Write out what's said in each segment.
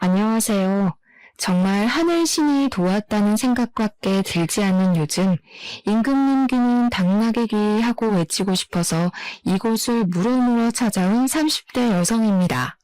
안녕하세요. 정말 하늘신이 도왔다는 생각밖에 들지 않는 요즘 임금님 귀는 당나귀 귀 하고 외치고 싶어서 이곳을 물어물어 찾아온 30대 여성입니다.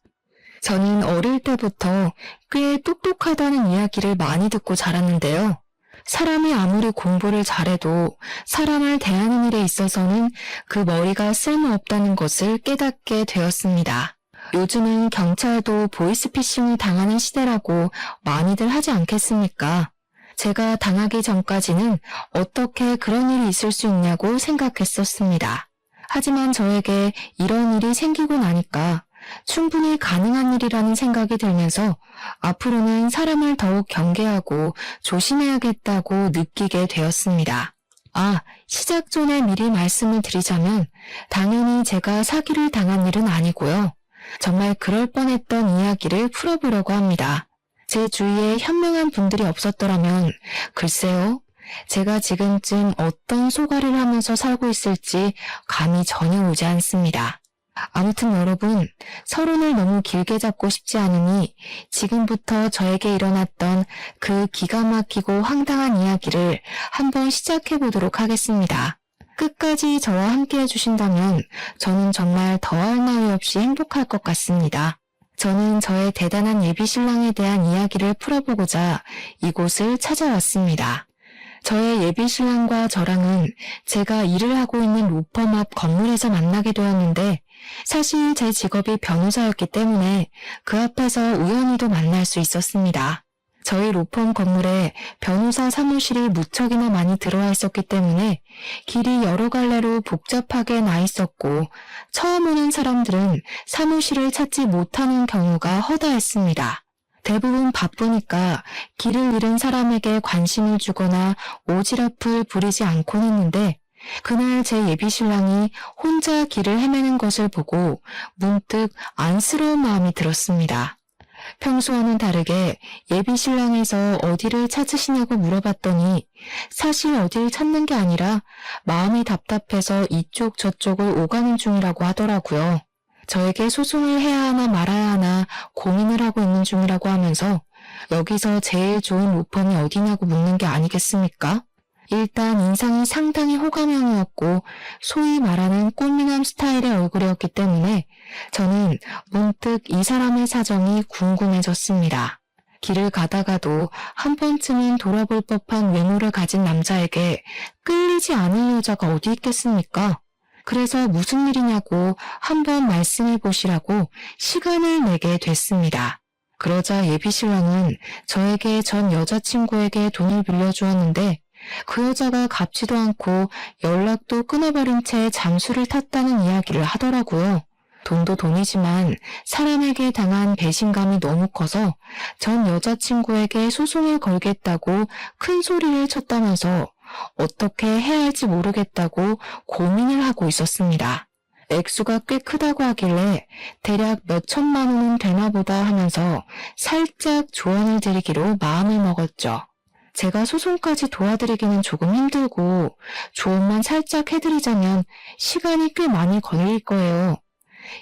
저는 어릴 때부터 꽤 똑똑하다는 이야기를 많이 듣고 자랐는데요. 사람이 아무리 공부를 잘해도 사람을 대하는 일에 있어서는 그 머리가 쓸모없다는 것을 깨닫게 되었습니다. 요즘은 경찰도 보이스피싱을 당하는 시대라고 많이들 하지 않겠습니까? 제가 당하기 전까지는 어떻게 그런 일이 있을 수 있냐고 생각했었습니다. 하지만 저에게 이런 일이 생기고 나니까 충분히 가능한 일이라는 생각이 들면서 앞으로는 사람을 더욱 경계하고 조심해야겠다고 느끼게 되었습니다. 시작 전에 미리 말씀을 드리자면 당연히 제가 사기를 당한 일은 아니고요. 정말 그럴 뻔했던 이야기를 풀어보려고 합니다. 제 주위에 현명한 분들이 없었더라면 글쎄요, 제가 지금쯤 어떤 소가를 하면서 살고 있을지 감이 전혀 오지 않습니다. 아무튼 여러분, 서론을 너무 길게 잡고 싶지 않으니 지금부터 저에게 일어났던 그 기가 막히고 황당한 이야기를 한번 시작해 보도록 하겠습니다. 끝까지 저와 함께 해주신다면 저는 정말 더할 나위 없이 행복할 것 같습니다. 저는 저의 대단한 예비신랑에 대한 이야기를 풀어보고자 이곳을 찾아왔습니다. 저의 예비신랑과 저랑은 제가 일을 하고 있는 로펌 앞 건물에서 만나게 되었는데 사실 제 직업이 변호사였기 때문에 그 앞에서 우연히도 만날 수 있었습니다. 저희 로펌 건물에 변호사 사무실이 무척이나 많이 들어와 있었기 때문에 길이 여러 갈래로 복잡하게 나 있었고 처음 오는 사람들은 사무실을 찾지 못하는 경우가 허다했습니다. 대부분 바쁘니까 길을 잃은 사람에게 관심을 주거나 오지랖을 부리지 않곤 했는데 그날 제 예비신랑이 혼자 길을 헤매는 것을 보고 문득 안쓰러운 마음이 들었습니다. 평소와는 다르게 예비신랑에서 어디를 찾으시냐고 물어봤더니 사실 어디를 찾는 게 아니라 마음이 답답해서 이쪽 저쪽을 오가는 중이라고 하더라고요. 저에게 소송을 해야 하나 말아야 하나 고민을 하고 있는 중이라고 하면서 여기서 제일 좋은 로펌이 어디냐고 묻는 게 아니겠습니까? 일단 인상이 상당히 호감형이었고 소위 말하는 꽃미남 스타일의 얼굴이었기 때문에 저는 문득 이 사람의 사정이 궁금해졌습니다. 길을 가다가도 한 번쯤은 돌아볼 법한 외모를 가진 남자에게 끌리지 않을 여자가 어디 있겠습니까? 그래서 무슨 일이냐고 한번 말씀해 보시라고 시간을 내게 됐습니다. 그러자 예비신랑은 저에게 전 여자친구에게 돈을 빌려주었는데 그 여자가 갚지도 않고 연락도 끊어버린 채 잠수를 탔다는 이야기를 하더라고요. 돈도 돈이지만 사람에게 당한 배신감이 너무 커서 전 여자친구에게 소송을 걸겠다고 큰 소리를 쳤다면서 어떻게 해야 할지 모르겠다고 고민을 하고 있었습니다. 액수가 꽤 크다고 하길래 대략 몇 천만 원은 되나 보다 하면서 살짝 조언을 드리기로 마음을 먹었죠. 제가 소송까지 도와드리기는 조금 힘들고 조언만 살짝 해드리자면 시간이 꽤 많이 걸릴 거예요.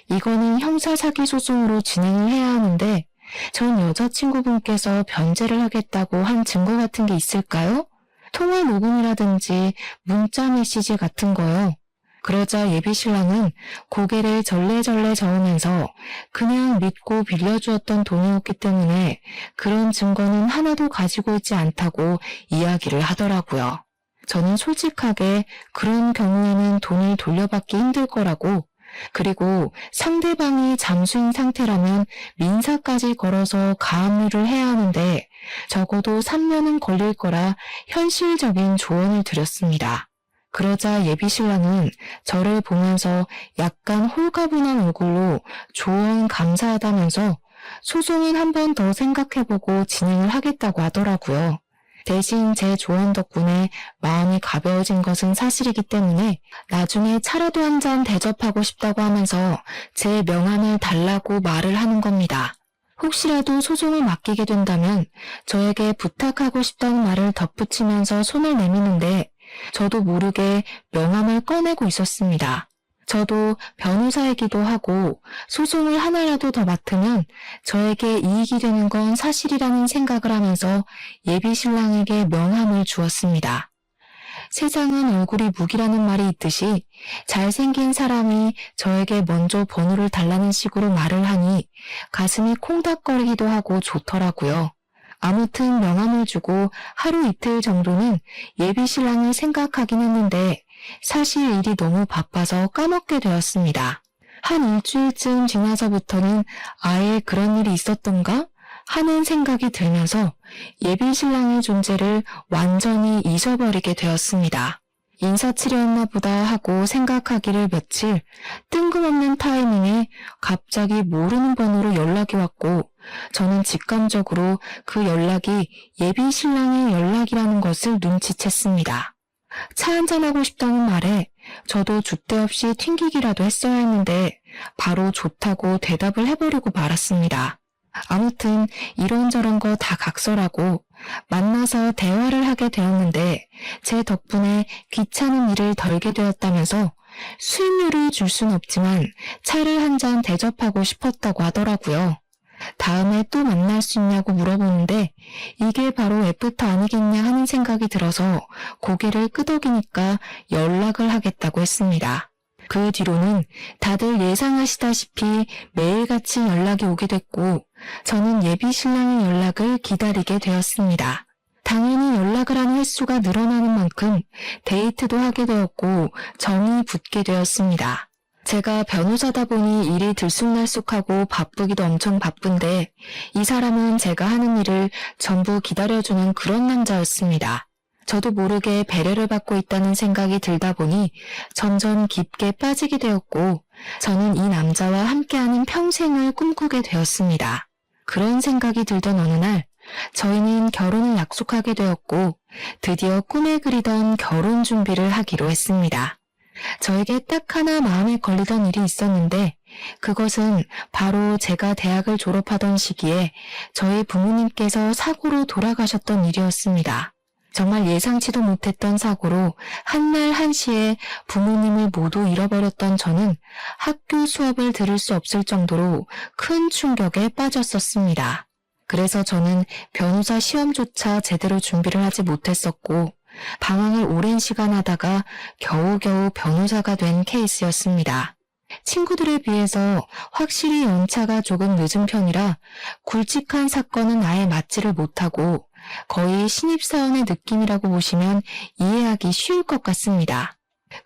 이거는 형사사기 소송으로 진행을 해야 하는데 전 여자친구분께서 변제를 하겠다고 한 증거 같은 게 있을까요? 통화 녹음이라든지 문자 메시지 같은 거요. 그러자 예비신랑은 고개를 절레절레 저으면서 그냥 믿고 빌려주었던 돈이었기 때문에 그런 증거는 하나도 가지고 있지 않다고 이야기를 하더라고요. 저는 솔직하게 그런 경우에는 돈을 돌려받기 힘들 거라고, 그리고 상대방이 잠수인 상태라면 민사까지 걸어서 가압류를 해야 하는데 적어도 3년은 걸릴 거라 현실적인 조언을 드렸습니다. 그러자 예비신랑은 저를 보면서 약간 홀가분한 얼굴로 조언 감사하다면서 소송은 한 번 더 생각해보고 진행을 하겠다고 하더라고요. 대신 제 조언 덕분에 마음이 가벼워진 것은 사실이기 때문에 나중에 차라도 한 잔 대접하고 싶다고 하면서 제 명함을 달라고 말을 하는 겁니다. 혹시라도 소송을 맡기게 된다면 저에게 부탁하고 싶다는 말을 덧붙이면서 손을 내미는데 저도 모르게 명함을 꺼내고 있었습니다. 저도 변호사이기도 하고 소송을 하나라도 더 맡으면 저에게 이익이 되는 건 사실이라는 생각을 하면서 예비 신랑에게 명함을 주었습니다. 세상은 얼굴이 무기라는 말이 있듯이 잘생긴 사람이 저에게 먼저 번호를 달라는 식으로 말을 하니 가슴이 콩닥거리기도 하고 좋더라고요. 아무튼 명함을 주고 하루 이틀 정도는 예비 신랑을 생각하긴 했는데 사실 일이 너무 바빠서 까먹게 되었습니다. 한 일주일쯤 지나서부터는 아예 그런 일이 있었던가 하는 생각이 들면서 예비 신랑의 존재를 완전히 잊어버리게 되었습니다. 인사치레였나 보다 하고 생각하기를 며칠, 뜬금없는 타이밍에 갑자기 모르는 번호로 연락이 왔고 저는 직감적으로 그 연락이 예비 신랑의 연락이라는 것을 눈치챘습니다. 차 한잔하고 싶다는 말에 저도 줏대 없이 튕기기라도 했어야 했는데 바로 좋다고 대답을 해버리고 말았습니다. 아무튼 이런저런 거 다 각설하고 만나서 대화를 하게 되었는데 제 덕분에 귀찮은 일을 덜게 되었다면서 수임료를 줄 순 없지만 차를 한 잔 대접하고 싶었다고 하더라고요. 다음에 또 만날 수 있냐고 물어보는데 이게 바로 애프터 아니겠냐 하는 생각이 들어서 고개를 끄덕이니까 연락을 하겠다고 했습니다. 그 뒤로는 다들 예상하시다시피 매일같이 연락이 오게 됐고 저는 예비 신랑의 연락을 기다리게 되었습니다. 당연히 연락을 하는 횟수가 늘어나는 만큼 데이트도 하게 되었고 정이 붙게 되었습니다. 제가 변호사다 보니 일이 들쑥날쑥하고 바쁘기도 엄청 바쁜데 이 사람은 제가 하는 일을 전부 기다려주는 그런 남자였습니다. 저도 모르게 배려를 받고 있다는 생각이 들다 보니 점점 깊게 빠지게 되었고 저는 이 남자와 함께하는 평생을 꿈꾸게 되었습니다. 그런 생각이 들던 어느 날 저희는 결혼을 약속하게 되었고 드디어 꿈에 그리던 결혼 준비를 하기로 했습니다. 저에게 딱 하나 마음에 걸리던 일이 있었는데 그것은 바로 제가 대학을 졸업하던 시기에 저희 부모님께서 사고로 돌아가셨던 일이었습니다. 정말 예상치도 못했던 사고로 한날 한시에 부모님을 모두 잃어버렸던 저는 학교 수업을 들을 수 없을 정도로 큰 충격에 빠졌었습니다. 그래서 저는 변호사 시험조차 제대로 준비를 하지 못했었고 방황을 오랜 시간 하다가 겨우겨우 변호사가 된 케이스였습니다. 친구들에 비해서 확실히 연차가 조금 늦은 편이라 굵직한 사건은 아예 맞지를 못하고 거의 신입사원의 느낌이라고 보시면 이해하기 쉬울 것 같습니다.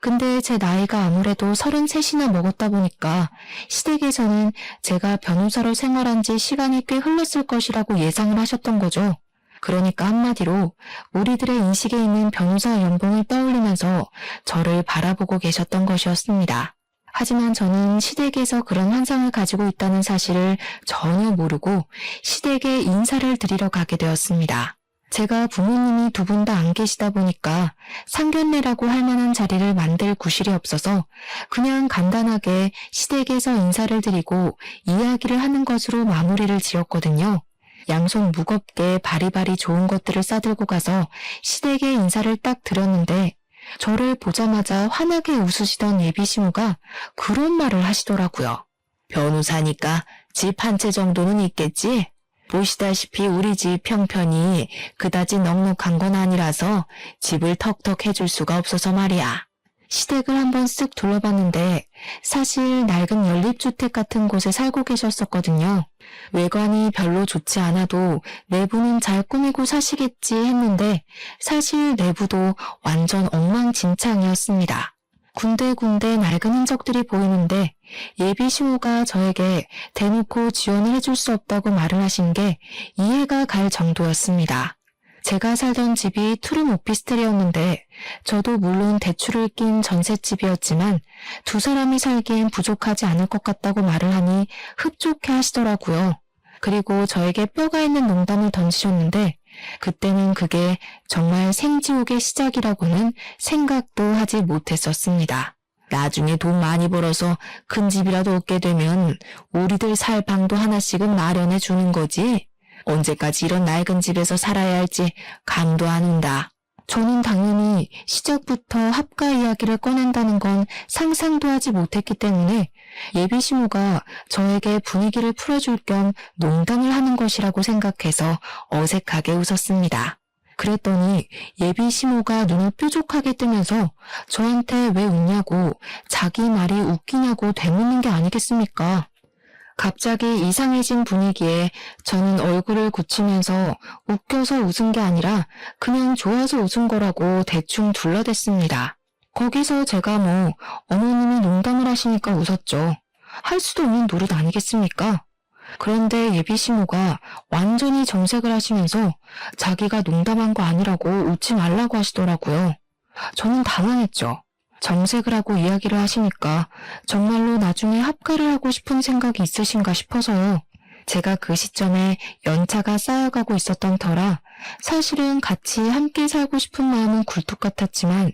근데 제 나이가 아무래도 33이나 먹었다 보니까 시댁에서는 제가 변호사로 생활한 지 시간이 꽤 흘렀을 것이라고 예상을 하셨던 거죠. 그러니까 한마디로 우리들의 인식에 있는 변호사 연봉을 떠올리면서 저를 바라보고 계셨던 것이었습니다. 하지만 저는 시댁에서 그런 환상을 가지고 있다는 사실을 전혀 모르고 시댁에 인사를 드리러 가게 되었습니다. 제가 부모님이 두 분 다 안 계시다 보니까 상견례라고 할 만한 자리를 만들 구실이 없어서 그냥 간단하게 시댁에서 인사를 드리고 이야기를 하는 것으로 마무리를 지었거든요. 양손 무겁게 바리바리 좋은 것들을 싸들고 가서 시댁에 인사를 딱 드렸는데 저를 보자마자 환하게 웃으시던 예비시무가 그런 말을 하시더라고요. 변호사니까 집 한 채 정도는 있겠지? 보시다시피 우리 집 형편이 그다지 넉넉한 건 아니라서 집을 턱턱 해줄 수가 없어서 말이야. 시댁을 한번 쓱 둘러봤는데 사실 낡은 연립주택 같은 곳에 살고 계셨었거든요. 외관이 별로 좋지 않아도 내부는 잘 꾸미고 사시겠지 했는데 사실 내부도 완전 엉망진창이었습니다. 군데군데 낡은 흔적들이 보이는데 예비시호가 저에게 대놓고 지원을 해줄 수 없다고 말을 하신 게 이해가 갈 정도였습니다. 제가 살던 집이 투룸 오피스텔이었는데 저도 물론 대출을 낀 전셋집이었지만 두 사람이 살기엔 부족하지 않을 것 같다고 말을 하니 흡족해 하시더라고요. 그리고 저에게 뼈가 있는 농담을 던지셨는데 그때는 그게 정말 생지옥의 시작이라고는 생각도 하지 못했었습니다. 나중에 돈 많이 벌어서 큰 집이라도 얻게 되면 우리들 살 방도 하나씩은 마련해 주는 거지. 언제까지 이런 낡은 집에서 살아야 할지 감도 안 온다. 저는 당연히 시작부터 합가 이야기를 꺼낸다는 건 상상도 하지 못했기 때문에 예비시모가 저에게 분위기를 풀어줄 겸 농담을 하는 것이라고 생각해서 어색하게 웃었습니다. 그랬더니 예비시모가 눈을 뾰족하게 뜨면서 저한테 왜 웃냐고 자기 말이 웃기냐고 되묻는 게 아니겠습니까? 갑자기 이상해진 분위기에 저는 얼굴을 굳히면서 웃겨서 웃은 게 아니라 그냥 좋아서 웃은 거라고 대충 둘러댔습니다. 거기서 제가 어머님이 농담을 하시니까 웃었죠. 할 수도 없는 노릇 아니겠습니까? 그런데 예비시모가 완전히 정색을 하시면서 자기가 농담한 거 아니라고 웃지 말라고 하시더라고요. 저는 당황했죠. 정색을 하고 이야기를 하시니까 정말로 나중에 합가를 하고 싶은 생각이 있으신가 싶어서요. 제가 그 시점에 연차가 쌓여가고 있었던 터라 사실은 같이 함께 살고 싶은 마음은 굴뚝 같았지만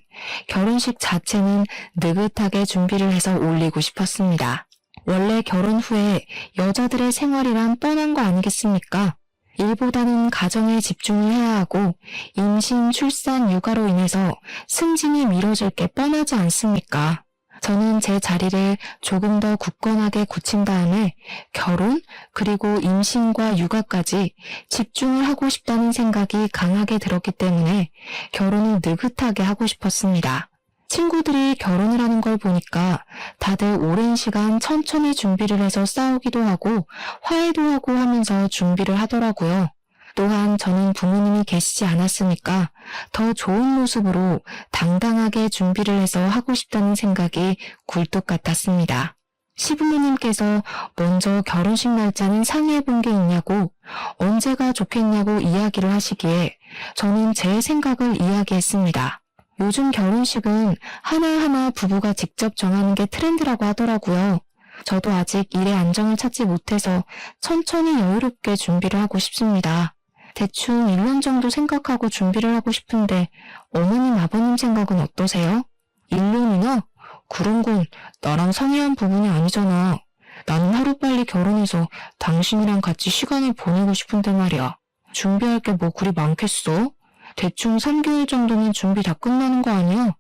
결혼식 자체는 느긋하게 준비를 해서 올리고 싶었습니다. 원래 결혼 후에 여자들의 생활이란 뻔한 거 아니겠습니까? 일보다는 가정에 집중을 해야 하고 임신, 출산, 육아로 인해서 승진이 미뤄질 게 뻔하지 않습니까? 저는 제 자리를 조금 더 굳건하게 굳힌 다음에 결혼, 그리고 임신과 육아까지 집중을 하고 싶다는 생각이 강하게 들었기 때문에 결혼을 느긋하게 하고 싶었습니다. 친구들이 결혼을 하는 걸 보니까 다들 오랜 시간 천천히 준비를 해서 싸우기도 하고 화해도 하고 하면서 준비를 하더라고요. 또한 저는 부모님이 계시지 않았으니까 더 좋은 모습으로 당당하게 준비를 해서 하고 싶다는 생각이 굴뚝 같았습니다. 시부모님께서 먼저 결혼식 날짜는 상의해 본 게 있냐고 언제가 좋겠냐고 이야기를 하시기에 저는 제 생각을 이야기했습니다. 요즘 결혼식은 하나하나 부부가 직접 정하는 게 트렌드라고 하더라고요. 저도 아직 일에 안정을 찾지 못해서 천천히 여유롭게 준비를 하고 싶습니다. 대충 1년 정도 생각하고 준비를 하고 싶은데 어머님, 아버님 생각은 어떠세요? 1년이나? 그런 건 나랑 상의한 부분이 아니잖아. 나는 하루빨리 결혼해서 당신이랑 같이 시간을 보내고 싶은데 말이야. 준비할 게 뭐 그리 많겠어? 대충 3개월 정도면 준비 다 끝나는 거 아니야?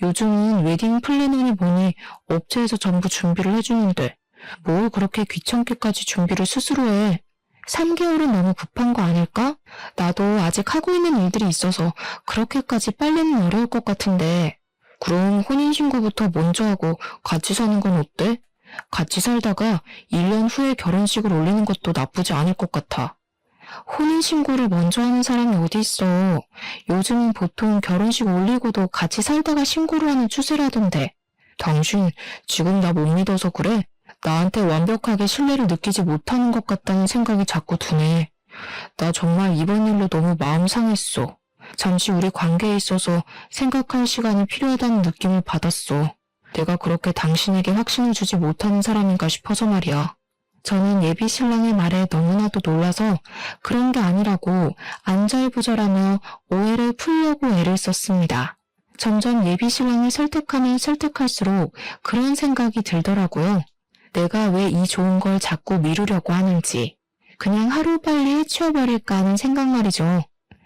요즘은 웨딩 플래너니 뭐니 업체에서 전부 준비를 해주는데 뭘 그렇게 귀찮게까지 준비를 스스로 해. 3개월은 너무 급한 거 아닐까? 나도 아직 하고 있는 일들이 있어서 그렇게까지 빨리는 어려울 것 같은데. 그럼 혼인신고부터 먼저 하고 같이 사는 건 어때? 같이 살다가 1년 후에 결혼식을 올리는 것도 나쁘지 않을 것 같아. 혼인신고를 먼저 하는 사람이 어디 있어. 요즘은 보통 결혼식 올리고도 같이 살다가 신고를 하는 추세라던데. 당신 지금 나 못 믿어서 그래? 나한테 완벽하게 신뢰를 느끼지 못하는 것 같다는 생각이 자꾸 드네. 나 정말 이번 일로 너무 마음 상했어. 잠시 우리 관계에 있어서 생각할 시간이 필요하다는 느낌을 받았어. 내가 그렇게 당신에게 확신을 주지 못하는 사람인가 싶어서 말이야. 저는 예비 신랑의 말에 너무나도 놀라서 그런 게 아니라고 안절부절하며 오해를 풀려고 애를 썼습니다. 점점 예비 신랑을 설득하면 설득할수록 그런 생각이 들더라고요. 내가 왜 이 좋은 걸 자꾸 미루려고 하는지. 그냥 하루빨리 해치워버릴까 하는 생각 말이죠.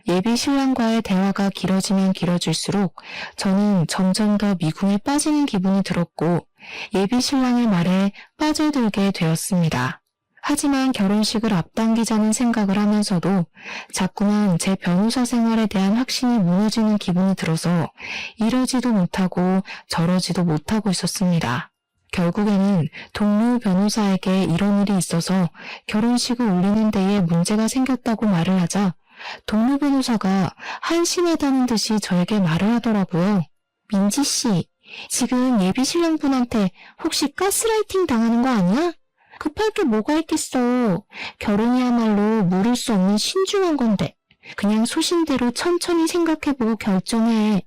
예비 신랑과의 대화가 길어지면 길어질수록 저는 점점 더 미궁에 빠지는 기분이 들었고 예비 신랑의 말에 빠져들게 되었습니다. 하지만 결혼식을 앞당기자는 생각을 하면서도 자꾸만 제 변호사 생활에 대한 확신이 무너지는 기분이 들어서 이러지도 못하고 저러지도 못하고 있었습니다. 결국에는 동료 변호사에게 이런 일이 있어서 결혼식을 올리는 데에 문제가 생겼다고 말을 하자 동료 변호사가 한심하다는 듯이 저에게 말을 하더라고요. 민지 씨, 지금 예비 신랑분한테 혹시 가스라이팅 당하는 거 아니야? 급할 게 뭐가 있겠어. 결혼이야말로 물을 수 없는 신중한 건데 그냥 소신대로 천천히 생각해보고 결정해.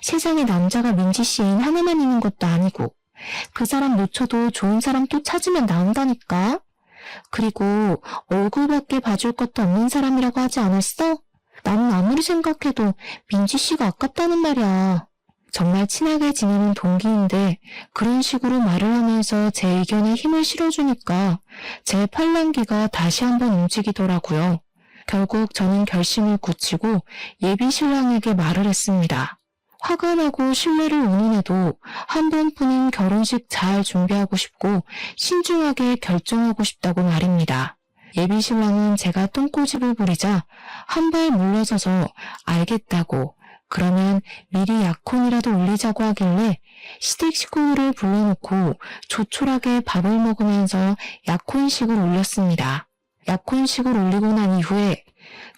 세상에 남자가 민지 씨 애인 하나만 있는 것도 아니고 그 사람 놓쳐도 좋은 사람 또 찾으면 나온다니까. 그리고 얼굴밖에 봐줄 것도 없는 사람이라고 하지 않았어? 나는 아무리 생각해도 민지 씨가 아깝다는 말이야. 정말 친하게 지내는 동기인데 그런 식으로 말을 하면서 제 의견에 힘을 실어주니까 제 팔랑귀가 다시 한번 움직이더라고요. 결국 저는 결심을 굳히고 예비 신랑에게 말을 했습니다. 화가 나고 신뢰를 운운해도 한 번뿐인 결혼식 잘 준비하고 싶고 신중하게 결정하고 싶다고 말입니다. 예비 신랑은 제가 똥꼬집을 부리자 한 발 물러서서 알겠다고, 그러면 미리 약혼이라도 올리자고 하길래 시댁 식구들을 불러놓고 조촐하게 밥을 먹으면서 약혼식을 올렸습니다. 약혼식을 올리고 난 이후에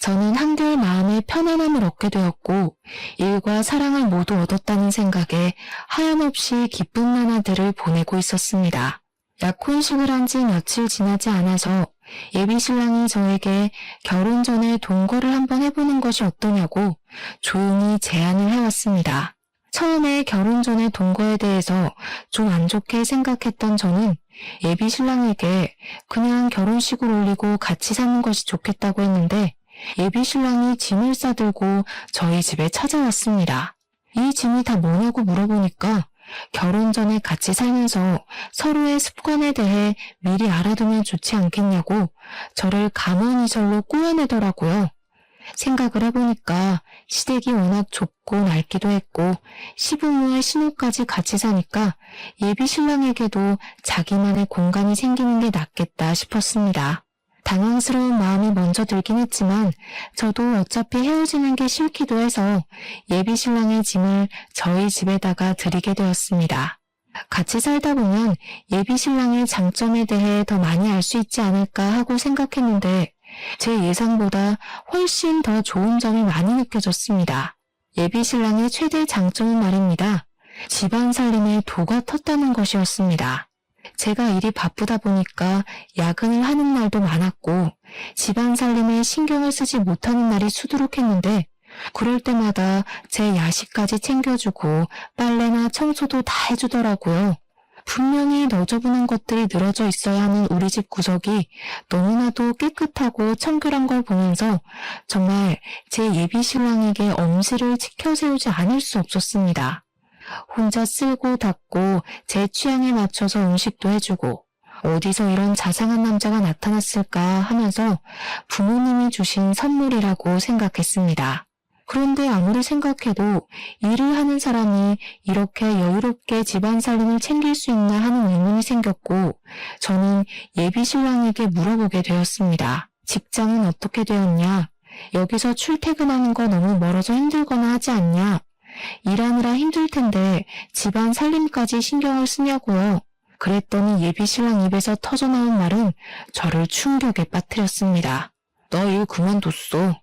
저는 한결 마음의 편안함을 얻게 되었고 일과 사랑을 모두 얻었다는 생각에 하염없이 기쁜 나날들을 보내고 있었습니다. 약혼식을 한 지 며칠 지나지 않아서 예비 신랑이 저에게 결혼 전에 동거를 한번 해보는 것이 어떠냐고 조용히 제안을 해왔습니다. 처음에 결혼 전에 동거에 대해서 좀 안 좋게 생각했던 저는 예비 신랑에게 그냥 결혼식을 올리고 같이 사는 것이 좋겠다고 했는데 예비 신랑이 짐을 싸들고 저희 집에 찾아왔습니다. 이 짐이 다 뭐냐고 물어보니까 결혼 전에 같이 살면서 서로의 습관에 대해 미리 알아두면 좋지 않겠냐고 저를 감언이설로 꼬여내더라고요. 생각을 해보니까 시댁이 워낙 좁고 낡기도 했고 시부모의 신혼까지 같이 사니까 예비 신랑에게도 자기만의 공간이 생기는 게 낫겠다 싶었습니다. 당황스러운 마음이 먼저 들긴 했지만 저도 어차피 헤어지는 게 싫기도 해서 예비 신랑의 짐을 저희 집에다가 드리게 되었습니다. 같이 살다 보면 예비 신랑의 장점에 대해 더 많이 알 수 있지 않을까 하고 생각했는데 제 예상보다 훨씬 더 좋은 점이 많이 느껴졌습니다. 예비 신랑의 최대 장점은 말입니다. 집안 살림에 도가 텄다는 것이었습니다. 제가 일이 바쁘다 보니까 야근을 하는 날도 많았고 집안 살림에 신경을 쓰지 못하는 날이 수두룩했는데 그럴 때마다 제 야식까지 챙겨주고 빨래나 청소도 다 해주더라고요. 분명히 너저분한 것들이 늘어져 있어야 하는 우리 집 구석이 너무나도 깨끗하고 청결한 걸 보면서 정말 제 예비 신랑에게 엄지를 치켜세우지 않을 수 없었습니다. 혼자 쓸고 닦고 제 취향에 맞춰서 음식도 해주고 어디서 이런 자상한 남자가 나타났을까 하면서 부모님이 주신 선물이라고 생각했습니다. 그런데 아무리 생각해도 일을 하는 사람이 이렇게 여유롭게 집안 살림을 챙길 수 있나 하는 의문이 생겼고 저는 예비 신랑에게 물어보게 되었습니다. 직장은 어떻게 되었냐? 여기서 출퇴근하는 거 너무 멀어서 힘들거나 하지 않냐? 일하느라 힘들 텐데 집안 살림까지 신경을 쓰냐고요. 그랬더니 예비 신랑 입에서 터져나온 말은 저를 충격에 빠뜨렸습니다. 너 일 그만뒀어.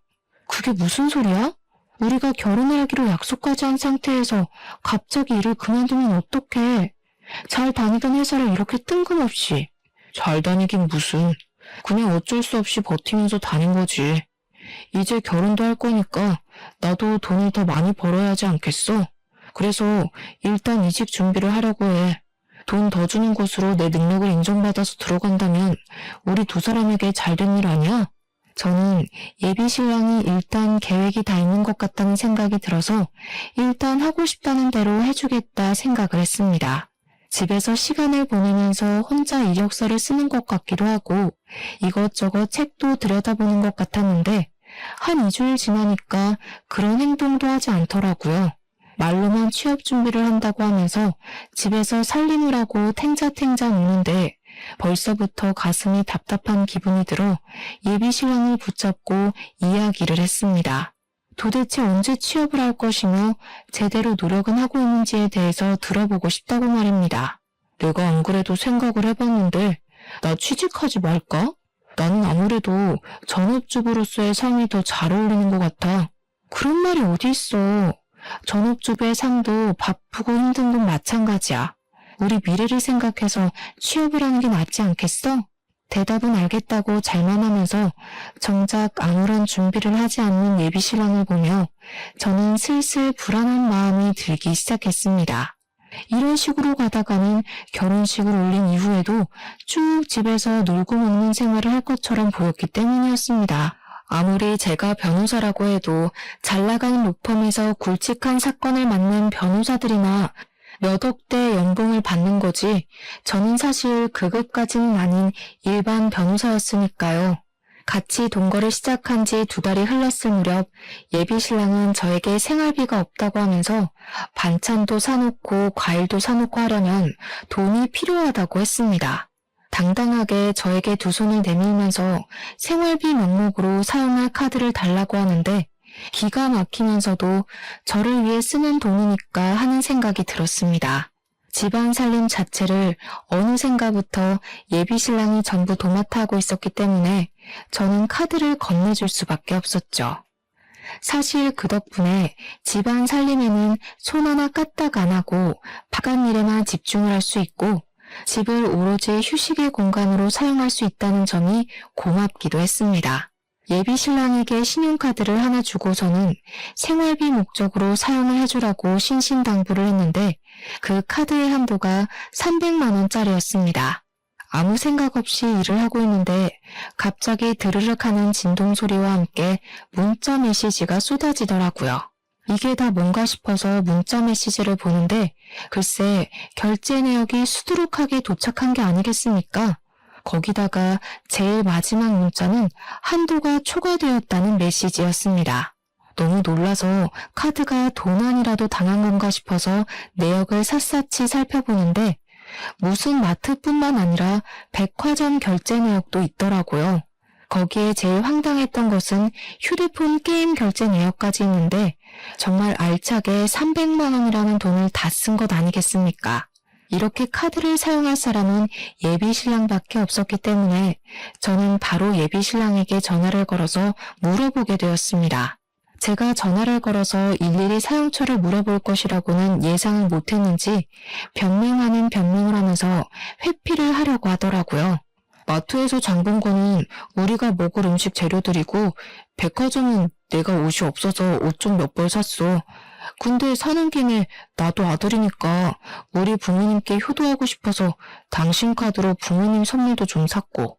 그게 무슨 소리야? 우리가 결혼을 하기로 약속까지 한 상태에서 갑자기 일을 그만두면 어떡해. 잘 다니던 회사를 이렇게 뜬금없이. 잘 다니긴 무슨. 그냥 어쩔 수 없이 버티면서 다닌 거지. 이제 결혼도 할 거니까 나도 돈을 더 많이 벌어야 하지 않겠어? 그래서 일단 이직 준비를 하려고 해. 돈 더 주는 곳으로 내 능력을 인정받아서 들어간다면 우리 두 사람에게 잘된 일 아니야? 저는 예비 신랑이 일단 계획이 다 있는 것 같다는 생각이 들어서 일단 하고 싶다는 대로 해주겠다 생각을 했습니다. 집에서 시간을 보내면서 혼자 이력서를 쓰는 것 같기도 하고 이것저것 책도 들여다보는 것 같았는데 한 2주일 지나니까 그런 행동도 하지 않더라고요. 말로만 취업 준비를 한다고 하면서 집에서 살림을 하고 탱자탱자 우는데 벌써부터 가슴이 답답한 기분이 들어 예비 신랑을 붙잡고 이야기를 했습니다. 도대체 언제 취업을 할 것이며 제대로 노력은 하고 있는지에 대해서 들어보고 싶다고 말입니다. 내가 안 그래도 생각을 해봤는데 나 취직하지 말까? 나는 아무래도 전업주부로서의 삶이 더 잘 어울리는 것 같아. 그런 말이 어디 있어. 전업주부의 삶도 바쁘고 힘든 건 마찬가지야. 우리 미래를 생각해서 취업을 하는 게 낫지 않겠어? 대답은 알겠다고 잘만 하면서 정작 아무런 준비를 하지 않는 예비 신랑을 보며 저는 슬슬 불안한 마음이 들기 시작했습니다. 이런 식으로 가다가는 결혼식을 올린 이후에도 쭉 집에서 놀고 먹는 생활을 할 것처럼 보였기 때문이었습니다. 아무리 제가 변호사라고 해도 잘 나가는 로펌에서 굵직한 사건을 맡는 변호사들이나 몇 억대 연봉을 받는 거지 저는 사실 그 급까지는 아닌 일반 변호사였으니까요. 같이 동거를 시작한 지 2달이 흘렀을 무렵 예비 신랑은 저에게 생활비가 없다고 하면서 반찬도 사놓고 과일도 사놓고 하려면 돈이 필요하다고 했습니다. 당당하게 저에게 두 손을 내밀면서 생활비 명목으로 사용할 카드를 달라고 하는데 기가 막히면서도 저를 위해 쓰는 돈이니까 하는 생각이 들었습니다. 집안 살림 자체를 어느샌가부터 예비 신랑이 전부 도맡아 하고 있었기 때문에 저는 카드를 건네줄 수밖에 없었죠. 사실 그 덕분에 집안 살림에는 손 하나 까딱 안 하고 바깥 일에만 집중을 할 수 있고 집을 오로지 휴식의 공간으로 사용할 수 있다는 점이 고맙기도 했습니다. 예비 신랑에게 신용카드를 하나 주고서는 생활비 목적으로 사용을 해주라고 신신당부를 했는데 그 카드의 한도가 300만 원짜리였습니다. 아무 생각 없이 일을 하고 있는데 갑자기 드르륵 하는 진동 소리와 함께 문자 메시지가 쏟아지더라고요. 이게 다 뭔가 싶어서 문자 메시지를 보는데 글쎄 결제 내역이 수두룩하게 도착한 게 아니겠습니까? 거기다가 제일 마지막 문자는 한도가 초과되었다는 메시지였습니다. 너무 놀라서 카드가 도난이라도 당한 건가 싶어서 내역을 샅샅이 살펴보는데 무슨 마트뿐만 아니라 백화점 결제 내역도 있더라고요. 거기에 제일 황당했던 것은 휴대폰 게임 결제 내역까지 있는데 정말 알차게 300만 원이라는 돈을 다 쓴 것 아니겠습니까? 이렇게 카드를 사용할 사람은 예비 신랑밖에 없었기 때문에 저는 바로 예비 신랑에게 전화를 걸어서 물어보게 되었습니다. 제가 전화를 걸어서 일일이 사용처를 물어볼 것이라고는 예상을 못했는지 변명 아닌 변명을 하면서 회피를 하려고 하더라고요. 마트에서 장 본 거는 우리가 먹을 음식 재료들이고 백화점은 내가 옷이 없어서 옷 좀 몇 벌 샀어. 근데 사는 김에 나도 아들이니까 우리 부모님께 효도하고 싶어서 당신 카드로 부모님 선물도 좀 샀고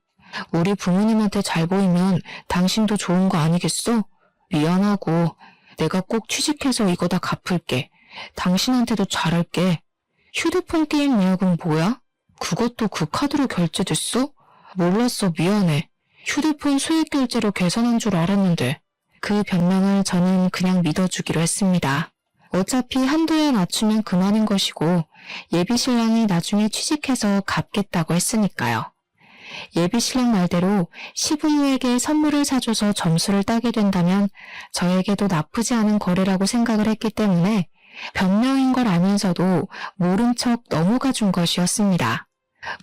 우리 부모님한테 잘 보이면 당신도 좋은 거 아니겠어? 미안하고 내가 꼭 취직해서 이거 다 갚을게. 당신한테도 잘할게. 휴대폰 게임 내역은 뭐야? 그것도 그 카드로 결제됐어? 몰랐어. 미안해. 휴대폰 소액 결제로 계산한 줄 알았는데. 그 변명을 저는 그냥 믿어주기로 했습니다. 어차피 한도에 맞추면 그만인 것이고 예비 신랑이 나중에 취직해서 갚겠다고 했으니까요. 예비 신랑 말대로 시부모에게 선물을 사줘서 점수를 따게 된다면 저에게도 나쁘지 않은 거래라고 생각을 했기 때문에 변명인 걸 알면서도 모른 척 넘어가 준 것이었습니다.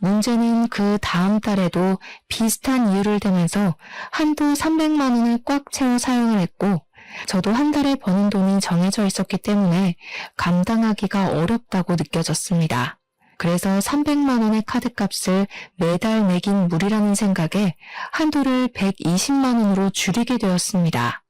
문제는 그 다음 달에도 비슷한 이유를 대면서 한도 300만 원을 꽉 채워 사용을 했고 저도 한 달에 버는 돈이 정해져 있었기 때문에 감당하기가 어렵다고 느껴졌습니다. 그래서 300만 원의 카드값을 매달 매긴 무리라는 생각에 한도를 120만 원으로 줄이게 되었습니다.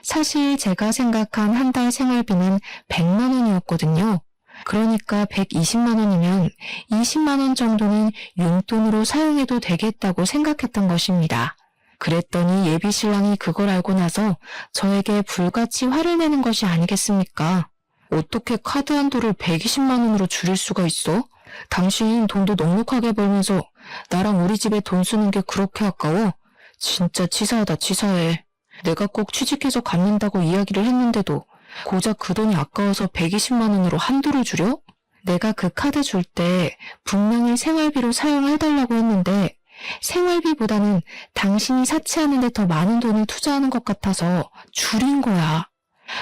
사실 제가 생각한 한 달 생활비는 100만 원이었거든요. 그러니까 120만 원이면 20만 원 정도는 용돈으로 사용해도 되겠다고 생각했던 것입니다. 그랬더니 예비 신랑이 그걸 알고 나서 저에게 불같이 화를 내는 것이 아니겠습니까? 어떻게 카드 한도를 120만 원으로 줄일 수가 있어? 당신 돈도 넉넉하게 벌면서 나랑 우리 집에 돈 쓰는 게 그렇게 아까워? 진짜 치사하다 치사해. 내가 꼭 취직해서 갚는다고 이야기를 했는데도 고작 그 돈이 아까워서 120만 원으로 한도를 줄여? 내가 그 카드 줄 때 분명히 생활비로 사용해달라고 했는데 생활비보다는 당신이 사치하는 데 더 많은 돈을 투자하는 것 같아서 줄인 거야.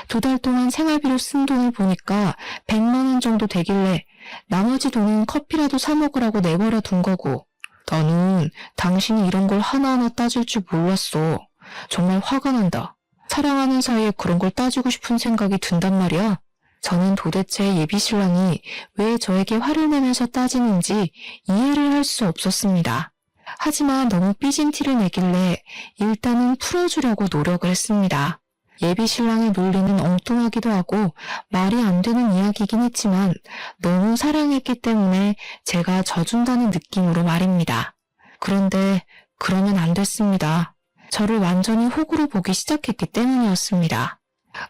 2달 동안 생활비로 쓴 돈을 보니까 100만 원 정도 되길래 나머지 돈은 커피라도 사 먹으라고 내버려 둔 거고 나는 당신이 이런 걸 하나하나 따질 줄 몰랐어. 정말 화가 난다. 사랑하는 사이에 그런 걸 따지고 싶은 생각이 든단 말이야. 저는 도대체 예비 신랑이 왜 저에게 화를 내면서 따지는지 이해를 할 수 없었습니다. 하지만 너무 삐진 티를 내길래 일단은 풀어주려고 노력을 했습니다. 예비 신랑의 논리는 엉뚱하기도 하고 말이 안 되는 이야기이긴 했지만 너무 사랑했기 때문에 제가 져준다는 느낌으로 말입니다. 그런데 그러면 안 됐습니다. 저를 완전히 호구로 보기 시작했기 때문이었습니다.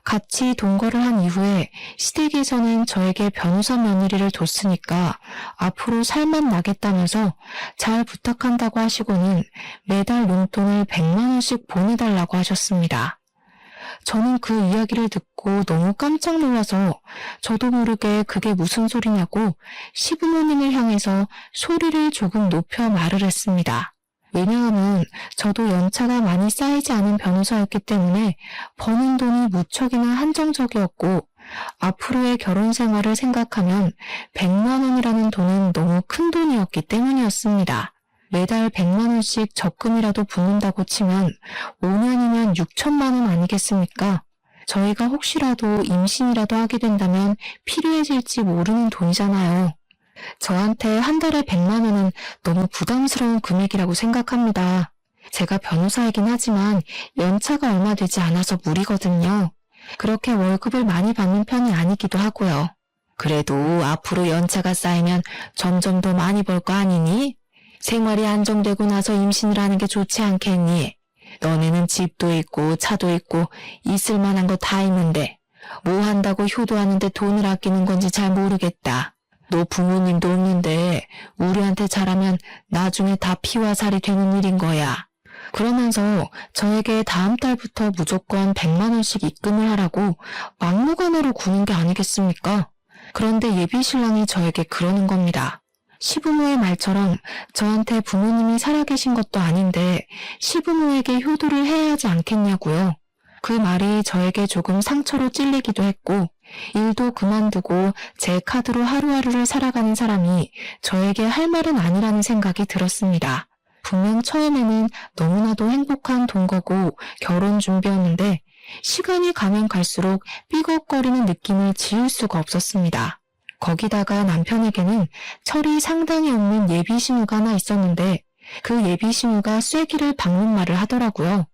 같이 동거를 한 이후에 시댁에서는 저에게 변호사 며느리를 뒀으니까 앞으로 살만 나겠다면서 잘 부탁한다고 하시고는 매달 용돈을 100만 원씩 보내달라고 하셨습니다. 저는 그 이야기를 듣고 너무 깜짝 놀라서 저도 모르게 그게 무슨 소리냐고 시부모님을 향해서 소리를 조금 높여 말을 했습니다. 왜냐하면 저도 연차가 많이 쌓이지 않은 변호사였기 때문에 버는 돈이 무척이나 한정적이었고 앞으로의 결혼 생활을 생각하면 100만 원이라는 돈은 너무 큰 돈이었기 때문이었습니다. 매달 100만 원씩 적금이라도 붓는다고 치면 5년이면 6천만 원 아니겠습니까? 저희가 혹시라도 임신이라도 하게 된다면 필요해질지 모르는 돈이잖아요. 저한테 한 달에 100만 원은 너무 부담스러운 금액이라고 생각합니다. 제가 변호사이긴 하지만 연차가 얼마 되지 않아서 무리거든요. 그렇게 월급을 많이 받는 편이 아니기도 하고요. 그래도 앞으로 연차가 쌓이면 점점 더 많이 벌 거 아니니? 생활이 안정되고 나서 임신을 하는 게 좋지 않겠니? 너네는 집도 있고 차도 있고 있을 만한 거 다 있는데 뭐 한다고 효도하는데 돈을 아끼는 건지 잘 모르겠다. 너 부모님도 없는데 우리한테 잘하면 나중에 다 피와 살이 되는 일인 거야. 그러면서 저에게 다음 달부터 무조건 100만 원씩 입금을 하라고 막무가내로 구는 게 아니겠습니까? 그런데 예비신랑이 저에게 그러는 겁니다. 시부모의 말처럼 저한테 부모님이 살아계신 것도 아닌데 시부모에게 효도를 해야 하지 않겠냐고요. 그 말이 저에게 조금 상처로 찔리기도 했고 일도 그만두고 제 카드로 하루하루를 살아가는 사람이 저에게 할 말은 아니라는 생각이 들었습니다. 분명 처음에는 너무나도 행복한 동거고 결혼 준비였는데 시간이 가면 갈수록 삐걱거리는 느낌을 지울 수가 없었습니다. 거기다가 남편에게는 철이 상당히 없는 예비신우가 하나 있었는데 그 예비신우가 쐐기를 박는 말을 하더라고요.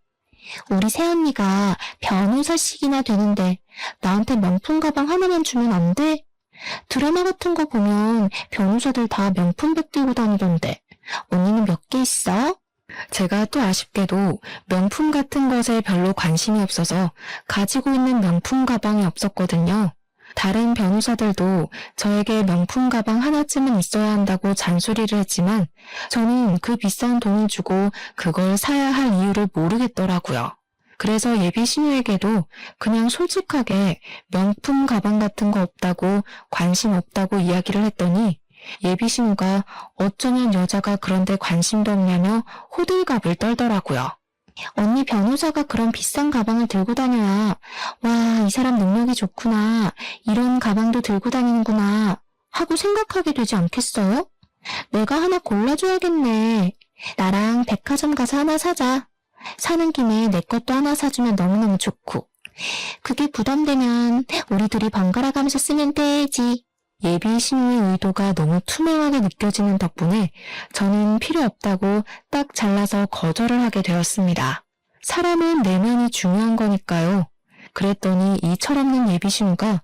우리 새언니가 변호사씩이나 되는데 나한테 명품 가방 하나만 주면 안 돼? 드라마 같은 거 보면 변호사들 다 명품백 들고 다니던데 언니는 몇 개 있어? 제가 또 아쉽게도 명품 같은 것에 별로 관심이 없어서 가지고 있는 명품 가방이 없었거든요. 다른 변호사들도 저에게 명품 가방 하나쯤은 있어야 한다고 잔소리를 했지만 저는 그 비싼 돈을 주고 그걸 사야 할 이유를 모르겠더라고요. 그래서 예비 신우에게도 그냥 솔직하게 명품 가방 같은 거 없다고 관심 없다고 이야기를 했더니 예비 신우가 어쩌면 여자가 그런데 관심도 없냐며 호들갑을 떨더라고요. 언니 변호사가 그런 비싼 가방을 들고 다녀야 와, 이 사람 능력이 좋구나. 이런 가방도 들고 다니는구나 하고 생각하게 되지 않겠어요? 내가 하나 골라줘야겠네. 나랑 백화점 가서 하나 사자. 사는 김에 내 것도 하나 사주면 너무너무 좋고. 그게 부담되면 우리 둘이 번갈아 가면서 쓰면 되지. 예비 신우의 의도가 너무 투명하게 느껴지는 덕분에 저는 필요 없다고 딱 잘라서 거절을 하게 되었습니다. 사람은 내면이 중요한 거니까요. 그랬더니 이 철없는 예비 신우가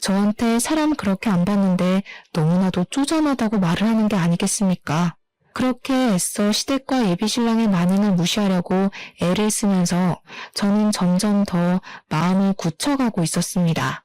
저한테 사람 그렇게 안 봤는데 너무나도 쪼잔하다고 말을 하는 게 아니겠습니까? 그렇게 애써 시댁과 예비 신랑의 만행을 무시하려고 애를 쓰면서 저는 점점 더 마음을 굳혀가고 있었습니다.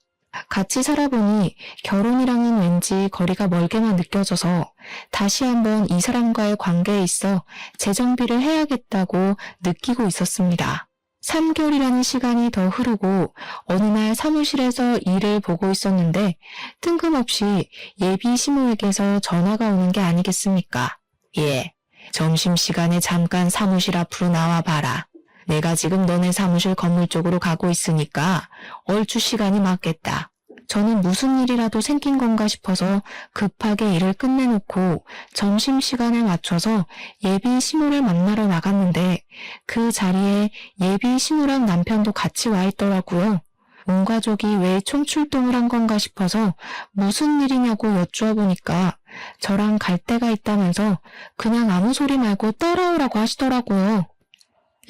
같이 살아보니 결혼이랑은 왠지 거리가 멀게만 느껴져서 다시 한번 이 사람과의 관계에 있어 재정비를 해야겠다고 느끼고 있었습니다. 3개월이라는 시간이 더 흐르고 어느 날 사무실에서 일을 보고 있었는데 뜬금없이 예비 시모에게서 전화가 오는 게 아니겠습니까? 예, 점심시간에 잠깐 사무실 앞으로 나와봐라. 내가 지금 너네 사무실 건물 쪽으로 가고 있으니까 얼추 시간이 맞겠다. 저는 무슨 일이라도 생긴 건가 싶어서 급하게 일을 끝내놓고 점심시간에 맞춰서 예비 시모를 만나러 나갔는데 그 자리에 예비 시모랑 남편도 같이 와 있더라고요. 온 가족이 왜 총출동을 한 건가 싶어서 무슨 일이냐고 여쭈어 보니까 저랑 갈 데가 있다면서 그냥 아무 소리 말고 따라오라고 하시더라고요.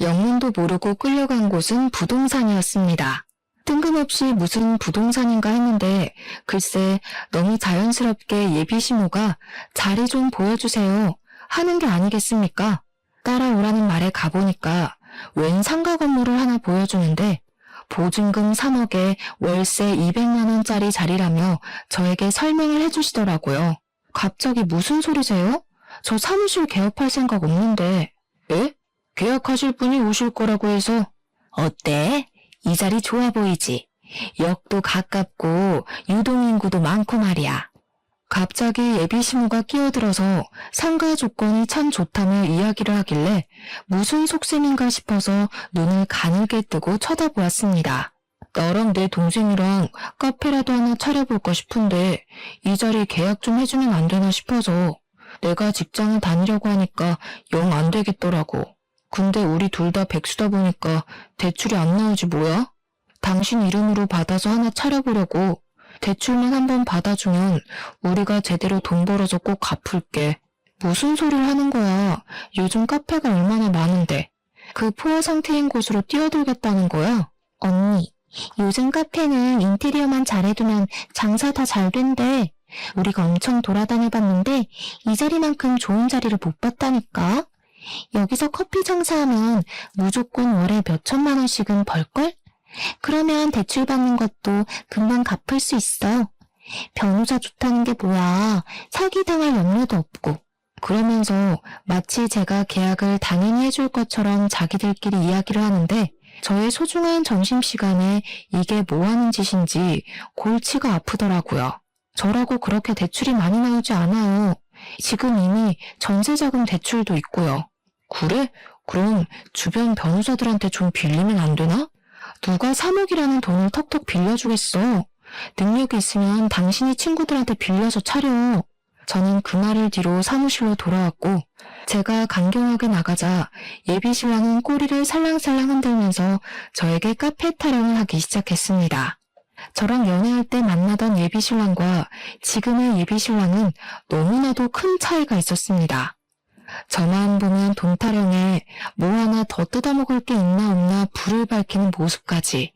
영문도 모르고 끌려간 곳은 부동산이었습니다. 뜬금없이 무슨 부동산인가 했는데 글쎄 너무 자연스럽게 예비 시모가 자리 좀 보여주세요 하는 게 아니겠습니까? 따라오라는 말에 가보니까 웬 상가 건물을 하나 보여주는데 보증금 3억에 월세 200만 원짜리 자리라며 저에게 설명을 해주시더라고요. 갑자기 무슨 소리세요? 저 사무실 개업할 생각 없는데. 에? 계약하실 분이 오실 거라고 해서. 어때? 이 자리 좋아 보이지? 역도 가깝고 유동인구도 많고 말이야. 갑자기 예비시무가 끼어들어서 상가 조건이 참 좋다며 이야기를 하길래 무슨 속셈인가 싶어서 눈을 가늘게 뜨고 쳐다보았습니다. 나랑 내 동생이랑 카페라도 하나 차려볼까 싶은데 이 자리 계약 좀 해주면 안 되나 싶어서. 내가 직장을 다니려고 하니까 영 안 되겠더라고. 근데 우리 둘 다 백수다 보니까 대출이 안 나오지 뭐야? 당신 이름으로 받아서 하나 차려보려고. 대출만 한번 받아주면 우리가 제대로 돈 벌어서 꼭 갚을게. 무슨 소리를 하는 거야. 요즘 카페가 얼마나 많은데. 그 포화 상태인 곳으로 뛰어들겠다는 거야? 언니, 요즘 카페는 인테리어만 잘해두면 장사 다 잘 된대. 우리가 엄청 돌아다녀봤는데 이 자리만큼 좋은 자리를 못 봤다니까. 여기서 커피 장사하면 무조건 월에 몇 천만 원씩은 벌걸? 그러면 대출 받는 것도 금방 갚을 수 있어. 변호사 좋다는 게 뭐야. 사기당할 염려도 없고. 그러면서 마치 제가 계약을 당연히 해줄 것처럼 자기들끼리 이야기를 하는데 저의 소중한 점심시간에 이게 뭐 하는 짓인지 골치가 아프더라고요. 저라고 그렇게 대출이 많이 나오지 않아요. 지금 이미 전세자금 대출도 있고요. 그래? 그럼 주변 변호사들한테 좀 빌리면 안 되나? 누가 3억이라는 돈을 턱턱 빌려주겠어. 능력이 있으면 당신이 친구들한테 빌려서 차려. 저는 그 말을 뒤로 사무실로 돌아왔고 제가 강경하게 나가자 예비신랑은 꼬리를 살랑살랑 흔들면서 저에게 카페 타령을 하기 시작했습니다. 저랑 연애할 때 만나던 예비신랑과 지금의 예비신랑은 너무나도 큰 차이가 있었습니다. 저만 보면 돈 타령에 뭐 하나 더 뜯어먹을 게 있나 없나 불을 밝히는 모습까지.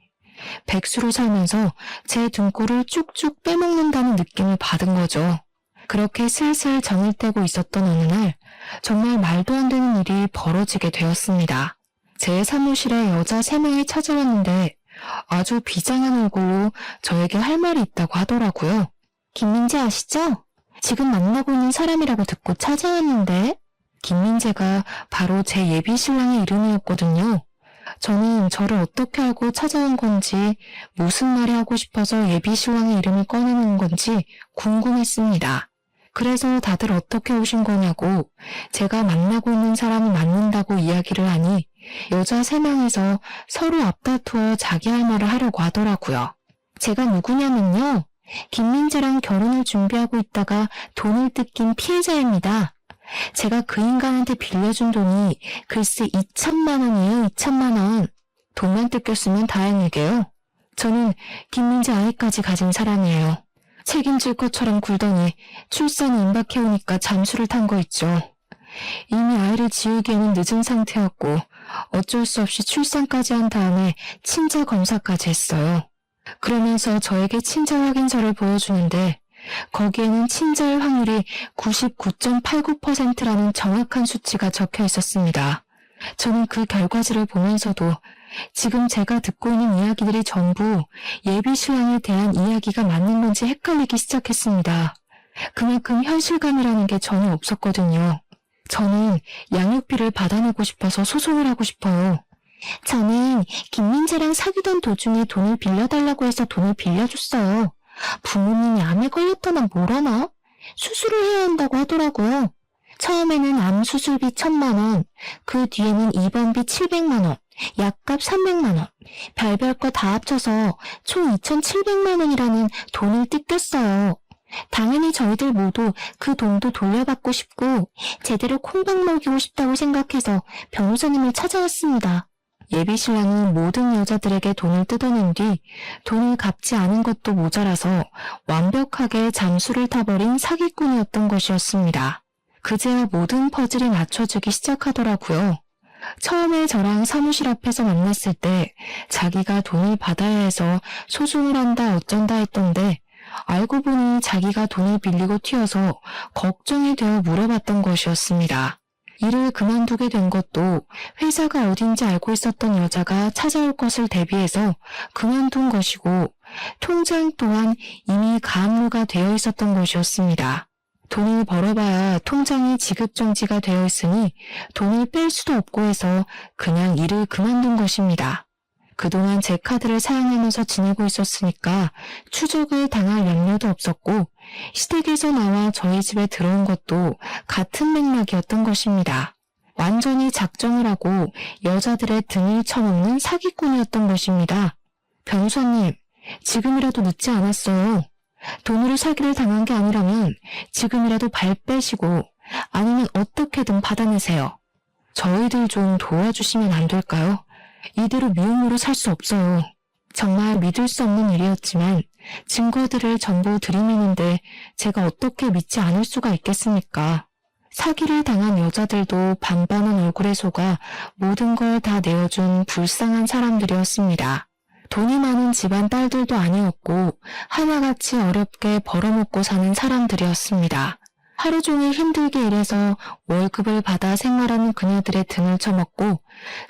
백수로 살면서 제 등골을 쭉쭉 빼먹는다는 느낌을 받은 거죠. 그렇게 슬슬 정을 떼고 있었던 어느 날 정말 말도 안 되는 일이 벌어지게 되었습니다. 제 사무실에 여자 3명이 찾아왔는데 아주 비장한 얼굴로 저에게 할 말이 있다고 하더라고요. 김민재 아시죠? 지금 만나고 있는 사람이라고 듣고 찾아왔는데. 김민재가 바로 제 예비신랑의 이름이었거든요. 저는 저를 어떻게 알고 찾아온 건지 무슨 말이 하고 싶어서 예비신랑의 이름을 꺼내는 건지 궁금했습니다. 그래서 다들 어떻게 오신 거냐고 제가 만나고 있는 사람이 맞는다고 이야기를 하니 여자 3명에서 서로 앞다투어 자기 할 말을 하려고 하더라고요. 제가 누구냐면요. 김민재랑 결혼을 준비하고 있다가 돈을 뜯긴 피해자입니다. 제가 그 인간한테 빌려준 돈이 글쎄 2천만 원이에요. 2천만 원. 돈만 뜯겼으면 다행이게요. 저는 김민재 아이까지 가진 사람이에요. 책임질 것처럼 굴더니 출산이 임박해오니까 잠수를 탄 거 있죠. 이미 아이를 지우기에는 늦은 상태였고 어쩔 수 없이 출산까지 한 다음에 친자 검사까지 했어요. 그러면서 저에게 친자 확인서를 보여주는데 거기에는 친자일 확률이 99.89%라는 정확한 수치가 적혀 있었습니다. 저는 그 결과지를 보면서도 지금 제가 듣고 있는 이야기들이 전부 예비신랑에 대한 이야기가 맞는 건지 헷갈리기 시작했습니다. 그만큼 현실감이라는 게 전혀 없었거든요. 저는 양육비를 받아내고 싶어서 소송을 하고 싶어요. 저는 김민재랑 사귀던 도중에 돈을 빌려달라고 해서 돈을 빌려줬어요. 부모님이 암에 걸렸다나 뭐라나? 수술을 해야 한다고 하더라고요. 처음에는 암 수술비 1,000만 원, 그 뒤에는 입원비 700만 원, 약값 300만 원, 별별 거 다 합쳐서 총 2,700만 원이라는 돈을 뜯겼어요. 당연히 저희들 모두 그 돈도 돌려받고 싶고 제대로 콩밥 먹이고 싶다고 생각해서 변호사님을 찾아왔습니다. 예비신랑은 모든 여자들에게 돈을 뜯어낸 뒤 돈을 갚지 않은 것도 모자라서 완벽하게 잠수를 타버린 사기꾼이었던 것이었습니다. 그제야 모든 퍼즐이 맞춰지기 시작하더라고요. 처음에 저랑 사무실 앞에서 만났을 때 자기가 돈을 받아야 해서 소송을 한다 어쩐다 했던데 알고 보니 자기가 돈을 빌리고 튀어서 걱정이 되어 물어봤던 것이었습니다. 일을 그만두게 된 것도 회사가 어딘지 알고 있었던 여자가 찾아올 것을 대비해서 그만둔 것이고, 통장 또한 이미 가압류가 되어 있었던 것이었습니다. 돈을 벌어봐야 통장이 지급정지가 되어 있으니 돈을 뺄 수도 없고 해서 그냥 일을 그만둔 것입니다. 그동안 제 카드를 사용하면서 지내고 있었으니까 추적을 당할 염려도 없었고, 시댁에서 나와 저희 집에 들어온 것도 같은 맥락이었던 것입니다. 완전히 작정을 하고 여자들의 등을 쳐먹는 사기꾼이었던 것입니다. 변호사님, 지금이라도 늦지 않았어요. 돈으로 사기를 당한 게 아니라면 지금이라도 발 빼시고 아니면 어떻게든 받아내세요. 저희들 좀 도와주시면 안 될까요? 이대로 미움으로 살 수 없어요. 정말 믿을 수 없는 일이었지만 증거들을 전부 들이미는데 제가 어떻게 믿지 않을 수가 있겠습니까? 사기를 당한 여자들도 반반한 얼굴에 속아 모든 걸 다 내어준 불쌍한 사람들이었습니다. 돈이 많은 집안 딸들도 아니었고 하나같이 어렵게 벌어먹고 사는 사람들이었습니다. 하루 종일 힘들게 일해서 월급을 받아 생활하는 그녀들의 등을 쳐먹고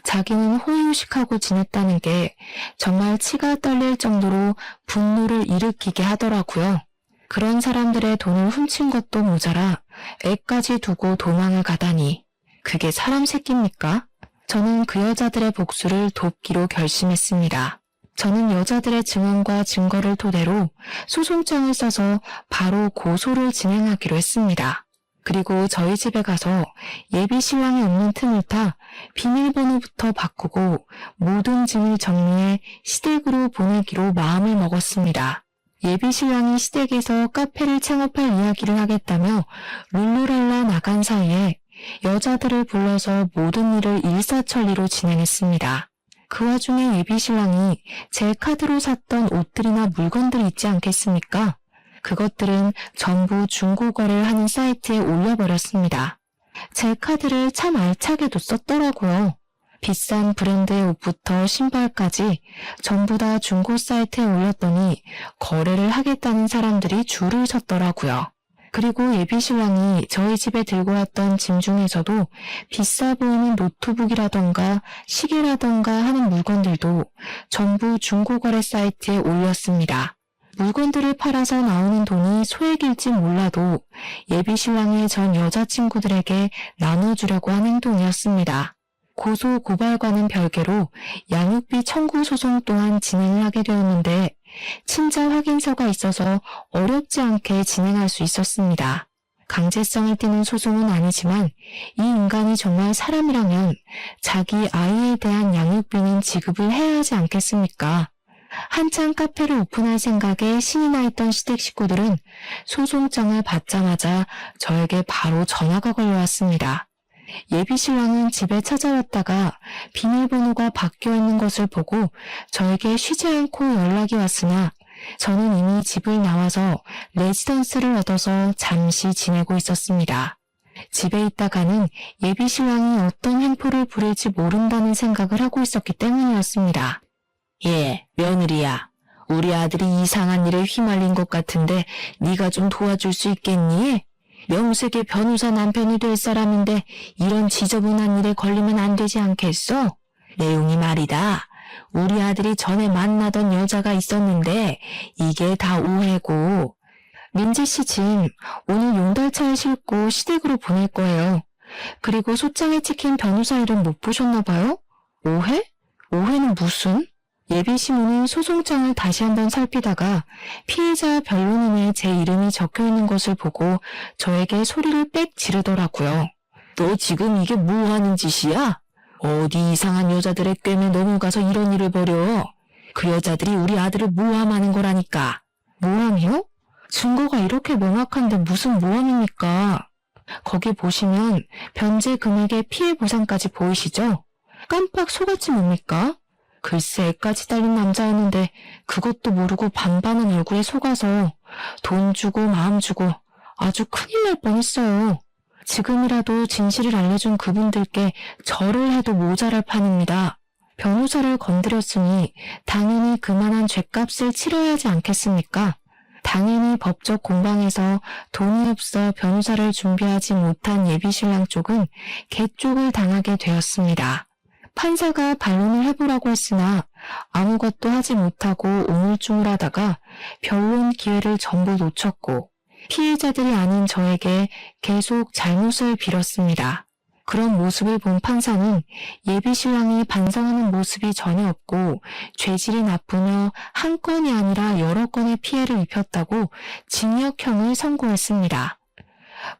자기는 호의호식하고 지냈다는 게 정말 치가 떨릴 정도로 분노를 일으키게 하더라고요. 그런 사람들의 돈을 훔친 것도 모자라 애까지 두고 도망을 가다니, 그게 사람 새끼입니까? 저는 그 여자들의 복수를 돕기로 결심했습니다. 저는 여자들의 증언과 증거를 토대로 소송장을 써서 바로 고소를 진행하기로 했습니다. 그리고 저희 집에 가서 예비 신랑이 없는 틈을 타 비밀번호부터 바꾸고 모든 짐을 정리해 시댁으로 보내기로 마음을 먹었습니다. 예비 신랑이 시댁에서 카페를 창업할 이야기를 하겠다며 룰루랄라 나간 사이에 여자들을 불러서 모든 일을 일사천리로 진행했습니다. 그 와중에 예비 신랑이 제 카드로 샀던 옷들이나 물건들 있지 않겠습니까? 그것들은 전부 중고거래를 하는 사이트에 올려버렸습니다. 제 카드를 참 알차게도 썼더라고요. 비싼 브랜드의 옷부터 신발까지 전부 다 중고 사이트에 올렸더니 거래를 하겠다는 사람들이 줄을 섰더라고요. 그리고 예비 신랑이 저희 집에 들고 왔던 짐 중에서도 비싸 보이는 노트북이라던가 시계라던가 하는 물건들도 전부 중고거래 사이트에 올렸습니다. 물건들을 팔아서 나오는 돈이 소액일지 몰라도 예비 신랑의 전 여자친구들에게 나눠주려고 한 행동이었습니다. 고소 고발과는 별개로 양육비 청구 소송 또한 진행을 하게 되었는데 친자 확인서가 있어서 어렵지 않게 진행할 수 있었습니다. 강제성을 띠는 소송은 아니지만 이 인간이 정말 사람이라면 자기 아이에 대한 양육비는 지급을 해야 하지 않겠습니까? 한창 카페를 오픈할 생각에 신이 나 있던 시댁 식구들은 소송장을 받자마자 저에게 바로 전화가 걸려왔습니다. 예비 신랑은 집에 찾아왔다가 비밀번호가 바뀌어 있는 것을 보고 저에게 쉬지 않고 연락이 왔으나 저는 이미 집을 나와서 레지던스를 얻어서 잠시 지내고 있었습니다. 집에 있다가는 예비 신랑이 어떤 횡포를 부릴지 모른다는 생각을 하고 있었기 때문이었습니다. 예, 며느리야. 우리 아들이 이상한 일에 휘말린 것 같은데 네가 좀 도와줄 수 있겠니? 명색의 변호사 남편이 될 사람인데 이런 지저분한 일에 걸리면 안 되지 않겠어? 내용이 말이다. 우리 아들이 전에 만나던 여자가 있었는데 이게 다 오해고. 민지씨 짐 오늘 용달차에 싣고 시댁으로 보낼 거예요. 그리고 소장에 찍힌 변호사 이름 못 보셨나 봐요? 오해? 오해는 무슨? 예비 시모는 소송장을 다시 한번 살피다가 피해자 변론인에 제 이름이 적혀있는 것을 보고 저에게 소리를 빽 지르더라고요. 너 지금 이게 뭐 하는 짓이야? 어디 이상한 여자들의 꿰매 넘어가서 이런 일을 벌여? 그 여자들이 우리 아들을 모함하는 거라니까. 모함이요? 증거가 이렇게 명확한데 무슨 모함입니까? 거기 보시면 변제 금액의 피해 보상까지 보이시죠? 깜빡 속았지 뭡니까? 글쎄 애까지 달린 남자였는데 그것도 모르고 반반한 얼굴에 속아서 돈 주고 마음 주고 아주 큰일 날 뻔했어요. 지금이라도 진실을 알려준 그분들께 절을 해도 모자랄 판입니다. 변호사를 건드렸으니 당연히 그만한 죗값을 치러야 하지 않겠습니까? 당연히 법적 공방에서 돈이 없어 변호사를 준비하지 못한 예비신랑 쪽은 개쪽을 당하게 되었습니다. 판사가 반론을 해보라고 했으나 아무것도 하지 못하고 우물쭈물하다가 변론 기회를 전부 놓쳤고 피해자들이 아닌 저에게 계속 잘못을 빌었습니다. 그런 모습을 본 판사는 예비신랑이 반성하는 모습이 전혀 없고 죄질이 나쁘며 한 건이 아니라 여러 건의 피해를 입혔다고 징역형을 선고했습니다.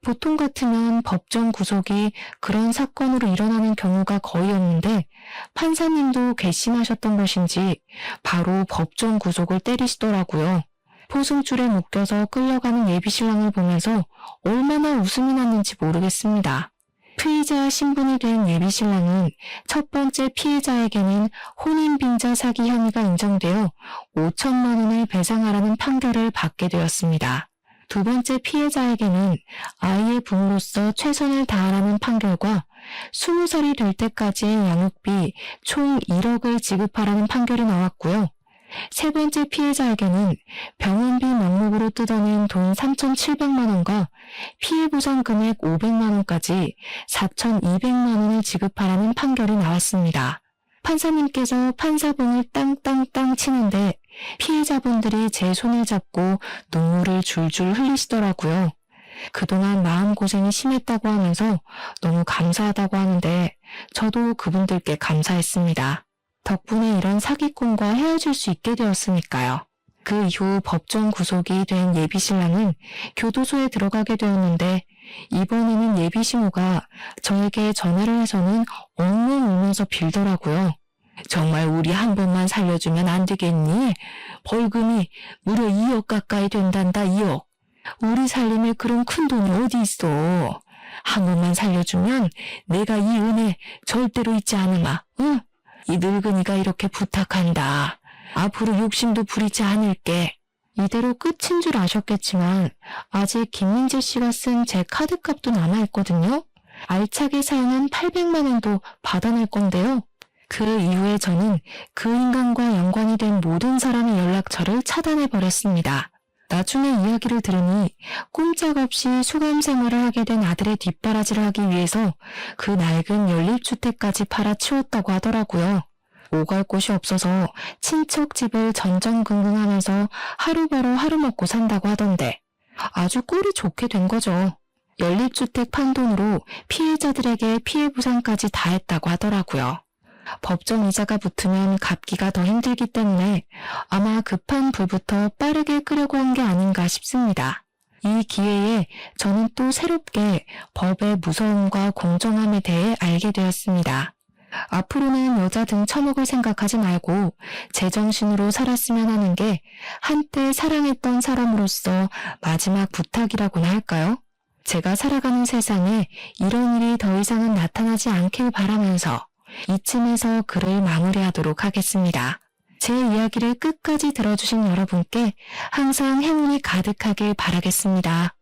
보통 같으면 법정 구속이 그런 사건으로 일어나는 경우가 거의 없는데 판사님도 괘씸하셨던 것인지 바로 법정 구속을 때리시더라고요. 포승줄에 묶여서 끌려가는 예비신랑을 보면서 얼마나 웃음이 났는지 모르겠습니다. 피의자 신분이 된 예비신랑은 첫 번째 피해자에게는 혼인빙자 사기 혐의가 인정되어 5천만 원을 배상하라는 판결을 받게 되었습니다. 두 번째 피해자에게는 아이의 부모로서 최선을 다하라는 판결과 20살이 될 때까지의 양육비 총 1억을 지급하라는 판결이 나왔고요. 세 번째 피해자에게는 병원비 명목으로 뜯어낸 돈 3,700만 원과 피해보상 금액 500만 원까지 4,200만 원을 지급하라는 판결이 나왔습니다. 판사님께서 판사봉을 땅땅땅 치는데 피해자분들이 제 손을 잡고 눈물을 줄줄 흘리시더라고요. 그동안 마음고생이 심했다고 하면서 너무 감사하다고 하는데 저도 그분들께 감사했습니다. 덕분에 이런 사기꾼과 헤어질 수 있게 되었으니까요. 그 이후 법정 구속이 된 예비신랑은 교도소에 들어가게 되었는데 이번에는 예비신호가 저에게 전화를 해서는 엉엉 울면서 빌더라고요. 정말 우리 한 번만 살려주면 안 되겠니? 벌금이 무려 2억 가까이 된단다, 2억. 우리 살림에 그런 큰 돈이 어디 있어. 한 번만 살려주면 내가 이 은혜 절대로 잊지 않으마, 응? 이 늙은이가 이렇게 부탁한다. 앞으로 욕심도 부리지 않을게. 이대로 끝인 줄 아셨겠지만 아직 김민재 씨가 쓴 제 카드값도 남아있거든요. 알차게 사용한 800만 원도 받아낼 건데요. 그 이후에 저는 그 인간과 연관이 된 모든 사람의 연락처를 차단해버렸습니다. 나중에 이야기를 들으니 꼼짝없이 수감 생활을 하게 된 아들의 뒷바라지를 하기 위해서 그 낡은 연립주택까지 팔아 치웠다고 하더라고요. 오갈 곳이 없어서 친척 집을 전전긍긍하면서 하루 벌어 하루 먹고 산다고 하던데 아주 꼴이 좋게 된 거죠. 연립주택 판 돈으로 피해자들에게 피해 보상까지 다 했다고 하더라고요. 법정 이자가 붙으면 갚기가 더 힘들기 때문에 아마 급한 불부터 빠르게 끄려고 한 게 아닌가 싶습니다. 이 기회에 저는 또 새롭게 법의 무서움과 공정함에 대해 알게 되었습니다. 앞으로는 여자 등 처먹을 생각하지 말고 제정신으로 살았으면 하는 게 한때 사랑했던 사람으로서 마지막 부탁이라고나 할까요? 제가 살아가는 세상에 이런 일이 더 이상은 나타나지 않길 바라면서 이쯤에서 글을 마무리하도록 하겠습니다. 제 이야기를 끝까지 들어주신 여러분께 항상 행운이 가득하길 바라겠습니다.